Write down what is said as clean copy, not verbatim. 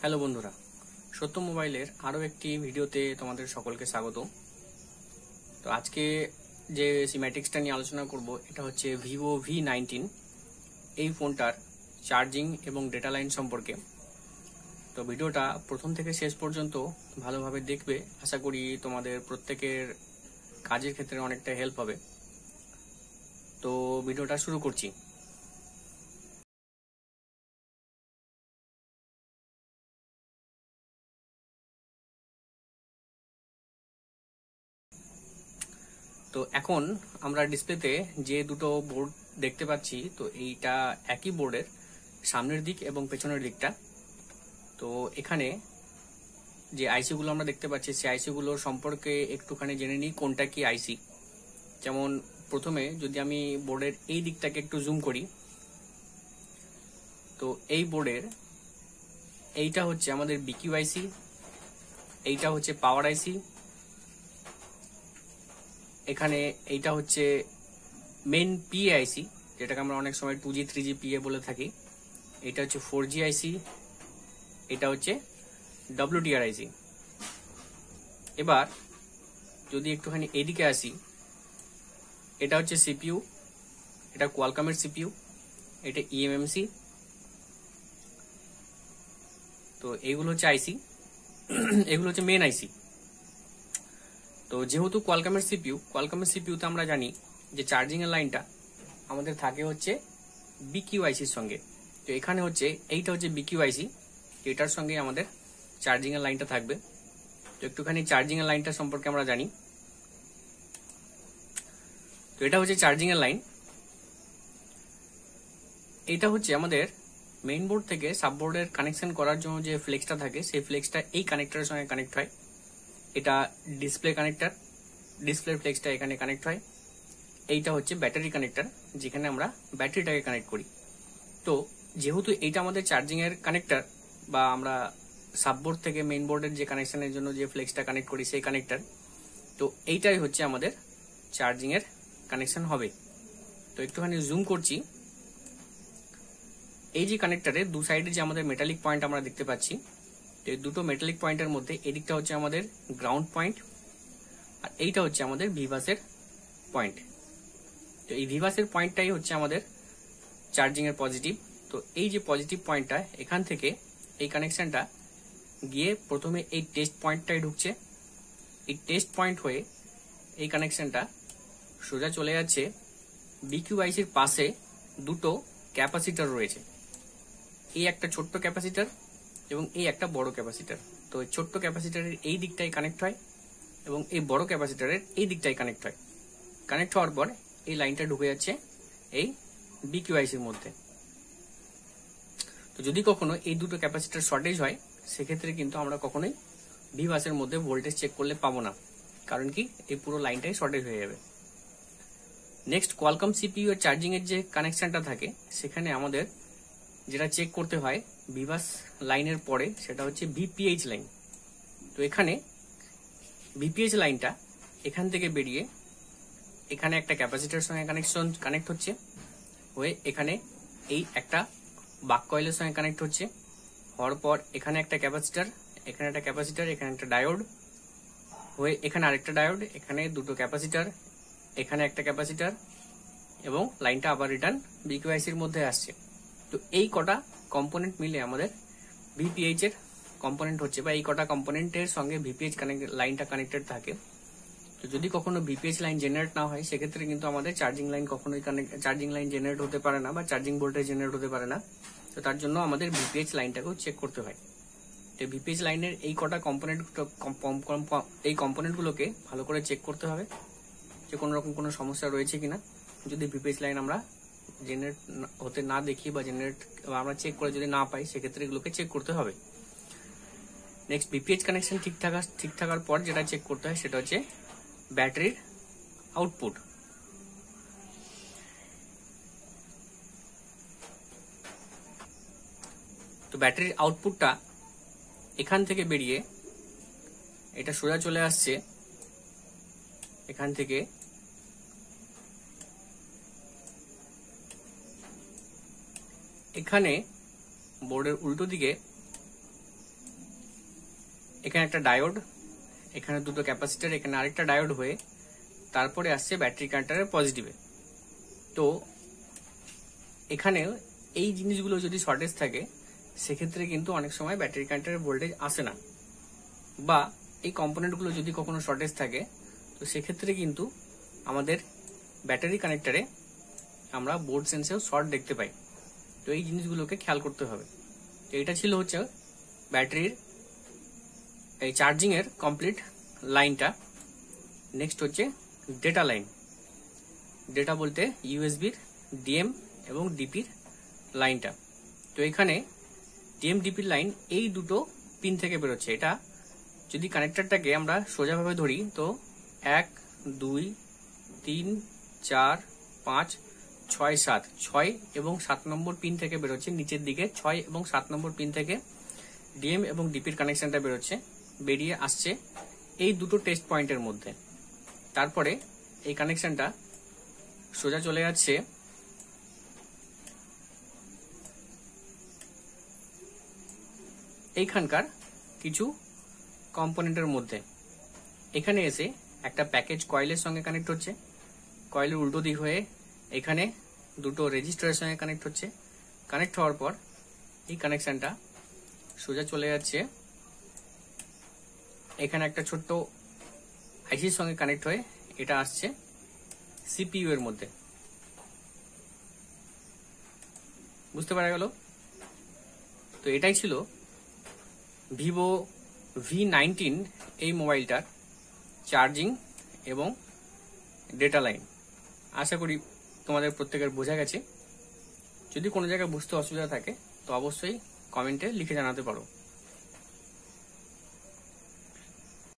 Hello বন্ধুরা, সত্য মোবাইলের আরও একটি ভিডিওতে তোমাদের সকলকে স্বাগত। তো আজকে যে সিম্যাটিক্সটা নিয়ে আলোচনা করব এটা হচ্ছে ভিভো V19। এই ফোনটার চার্জিং এবং ডেটা লাইন সম্পর্কে। তো ভিডিওটা প্রথম থেকে শেষ পর্যন্ত ভালোভাবে দেখবে, আশা করি তোমাদের প্রত্যেকের কাজের ক্ষেত্রে অনেকটা হেল্প হবে। তো ভিডিওটা শুরু করছি। তো এখন আমরা ডিসপ্লেতে যে দুটো বোর্ড দেখতে পাচ্ছি, তো এইটা একই বোর্ডের সামনের দিক এবং পেছনের দিকটা। তো এখানে যে আইসিগুলো আমরা দেখতে পাচ্ছি সেই আইসিগুলোর সম্পর্কে একটুখানি জেনে নিই কোনটা কি আইসি। যেমন প্রথমে যদি আমি বোর্ডের এই দিকটাকে একটু জুম করি, তো এই বোর্ডের এইটা হচ্ছে আমাদের বিকিউ আইসি, এইটা হচ্ছে পাওয়ার আইসি, এখানে এইটা হচ্ছে মেন পিএ আইসি, যেটাকে আমরা অনেক সময় 2G 3G পিএ বলে থাকি। এটা হচ্ছে 4G আইসি, এটা হচ্ছে WDR আইসি। এবার যদি একটুখানি এদিকে আসি, এটা হচ্ছে সিপিইউ, এটা কোয়ালকমের সিপিইউ, এটা ইএমএমসি। তো এইগুলো হচ্ছে আইসি, এগুলো হচ্ছে মেন আইসি। তো যেহেতু কোয়ালকমের সিপিইউতে আমরা জানি যে চার্জিং এর লাইনটা আমাদের থাকে হচ্ছে বিকিউ আইসির সঙ্গে। তো এখানে হচ্ছে এইটা হচ্ছে বিকিউ আইসি, এটার সঙ্গে আমাদের চার্জিং এর লাইনটা থাকবে। তো একটুখানি চার্জিং এর লাইনটা সম্পর্কে আমরা জানি। তো এটা হচ্ছে চার্জিং এর লাইন। এটা হচ্ছে আমাদের মেইন বোর্ড থেকে সাববোর্ডের কানেকশন করার জন্য যে ফ্লেক্সটা থাকে, সেই ফ্লেক্সটা এই কানেক্টরের সঙ্গে কানেক্ট হয়। এটা ডিসপ্লে কানেক্টর, ডিসপ্লে ফ্লেক্সটা এখানে কানেক্ট হয়। এইটা হচ্ছে ব্যাটারি কানেক্টর, যেখানে আমরা ব্যাটারিটাকে কানেক্ট করি। তো যেহেতু এইটা আমাদের চার্জিং এর কানেক্টর, বা আমরা সাববোর্ড থেকে মেইন বোর্ডের যে কানেকশনের জন্য যে ফ্লেক্সটা কানেক্ট করি সেই কানেক্টর, তো এইটাই হচ্ছে আমাদের চার্জিং এর কানেকশন হবে। তো একটুখানি জুম করছি। এই যে কানেক্টরের দু সাইডে যে আমাদের মেটালিক পয়েন্ট আমরা দেখতে পাচ্ছি, তো এই দুটো মেটালিক পয়েন্টের মধ্যে এদিকটা হচ্ছে আমাদের গ্রাউন্ড পয়েন্ট, আর এইটা হচ্ছে আমাদের ভিভাসের পয়েন্ট। তো এই ভিভাসের পয়েন্টটাই হচ্ছে আমাদের চার্জিং এর পজিটিভ। তো এই যে পজিটিভ পয়েন্টটা, এখান থেকে এই কানেকশনটা গিয়ে প্রথমে এই টেস্ট পয়েন্টটাই ঢুকছে। এই টেস্ট পয়েন্ট হয়ে এই কানেকশনটা সোজা চলে যাচ্ছে বিকিউআইসির পাশে দুটো ক্যাপাসিটর রয়েছে। এই একটা ছোট্ট ক্যাপাসিটর এবং এই একটা বড় ক্যাপাসিটর। তো ছোট্ট ক্যাপাসিটরের এই দিকটাই কানেক্ট হয় এবং এই বড় ক্যাপাসিটরের এই দিকটাই কানেক্ট হয়। কানেক্ট হওয়ার পর এই লাইনটা ঢুকে যাচ্ছে এই বিকিউআইসির মধ্যে। তো যদি কখনো এই দুটো ক্যাপাসিটর শর্টেজ হয়, সেক্ষেত্রে কিন্তু আমরা কখনোই ভিভাসের মধ্যে ভোল্টেজ চেক করলে পাবো না, কারণ কি এই পুরো লাইনটাই শর্টেজ হয়ে যাবে। নেক্সট, কোয়ালকম সিপিইউ এর চার্জিং এর যে কানেকশনটা থাকে, সেখানে আমাদের যেটা চেক করতে হয় ভিভাস লাইনের পরে, সেটা হচ্ছে ভিপিএইচ লাইন। তো এখানে ভিপিএইচ লাইনটা এখান থেকে বেরিয়ে এখানে একটা ক্যাপাসিটরের সঙ্গে কানেক্ট হচ্ছে, হয়ে এখানে এই একটা বাক কয়েলের সঙ্গে কানেক্ট হচ্ছে, হওয়ার পর এখানে একটা ক্যাপাসিটর, এখানে একটা ক্যাপাসিটর, এখানে একটা ডায়োড, হয়ে এখানে আরেকটা ডায়োড, এখানে দুটো ক্যাপাসিটর, এখানে একটা ক্যাপাসিটর, এবং লাইনটা আবার রিটার্ন বিকিউআইসির মধ্যে আসছে। তো এই কটা কম্পোনেন্ট মিলে আমাদের ভিপিএইচ এর কম্পোনেন্ট হচ্ছে, বা এই কটা কম্পোনেন্টের সঙ্গে ভিপিএইচ লাইনটা কানেক্টেড থাকে। তো যদি কখনো ভিপিএইচ লাইন জেনারেট না হয়, সেক্ষেত্রে কিন্তু আমাদের চার্জিং লাইন কখনোই চার্জিং লাইন জেনারেট হতে পারে না, বা চার্জিং ভোল্টেজ জেনারেট হতে পারে না। তো তার জন্য আমাদের ভিপিএইচ লাইনটাকেও চেক করতে হয়। তো ভিপিএইচ লাইনের এই কটা কম্পোনেন্টগুলোকে ভালো করে চেক করতে হবে যে কোনো রকম কোনো সমস্যা রয়েছে কিনা। যদি ভিপিএইচ লাইন আমরা জেনারেট হতে না দেখি বা আমরা চেক করে যদি না পাই, সেক্ষেত্রে এগুলোকে চেক করতে হবে। নেক্সট, ভিপিএইচ কানেকশন ঠিক থাকার পর যেটা চেক করতে হয় সেটা হচ্ছে ব্যাটারির আউটপুট। তো ব্যাটারির আউটপুটটা এখান থেকে বেরিয়ে এটা সোজা চলে আসছে এখান থেকে এখানে বোর্ডের উল্টো দিকে এখানে একটা ডায়োড, এখানে দুটো ক্যাপাসিটর, এখানে আরেকটা ডায়োড হয়ে তারপরে আসছে ব্যাটারি কানেক্টরের পজিটিভে। তো এখানে এই জিনিসগুলো যদি শর্টেজ থাকে সেক্ষেত্রে কিন্তু অনেক সময় ব্যাটারি কানেক্টরের ভোল্টেজ আসে না, বা এই কম্পোনেন্টগুলো যদি কখনো শর্টেজ থাকে তো সেক্ষেত্রে কিন্তু আমাদের ব্যাটারি কানেক্টরে আমরা বোর্ড সেন্সেও শর্ট দেখতে পাই। তো এই জিনিসগুলোকে খেয়াল করতে হবে। তো এটা ছিল হচ্ছে ব্যাটারির এই চার্জিং এর কমপ্লিট লাইনটা। নেক্সট হচ্ছে ডেটা লাইন। ডেটা বলতে ইউএসবির ডিএম এবং ডিপির লাইনটা। তো এখানে ডিএম ডিপির লাইন এই দুটো পিন থেকে বেরোচ্ছে। এটা যদি কানেক্টরটাকে আমরা সোজাভাবে ধরি তো 1 2 3 4 5 6 7 6 এবং 7 নম্বর পিন থেকে বেরোচ্ছে। নিচের দিকে 6 এবং 7 নম্বর পিন থেকে ডিএম এবং ডিপির কানেকশনটা বেরোচ্ছে, বেরিয়ে আসছে এই দুটো টেস্ট পয়েন্টের মধ্যে। তারপরে এই কানেকশনটা সোজা চলে যাচ্ছে এইখানকার কিছু কম্পোনেন্টের মধ্যে। এখানে এসে একটা প্যাকেজ কয়েলের সঙ্গে কানেক্ট হচ্ছে, কয়েলের উল্টো দিক হয়ে এখানে দুটো রেজিস্টারের সঙ্গে কানেক্ট হচ্ছে। কানেক্ট হওয়ার পর এই কানেকশনটা সোজা চলে যাচ্ছে এখানে একটা ছোট্ট আইসির সঙ্গে কানেক্ট হয়ে এটা আসছে সিপিইউ এর মধ্যে। বুঝতে পারা গেল? তো এটাই ছিল ভিভো V19 এই মোবাইলটার চার্জিং এবং ডেটা লাইন। আশা করি তোমাদের প্রত্যেকের বোঝা গেছে। যদি কোনো জায়গায় বুঝতে অসুবিধা থাকে তো অবশ্যই কমেন্টে লিখে জানাতে পারো।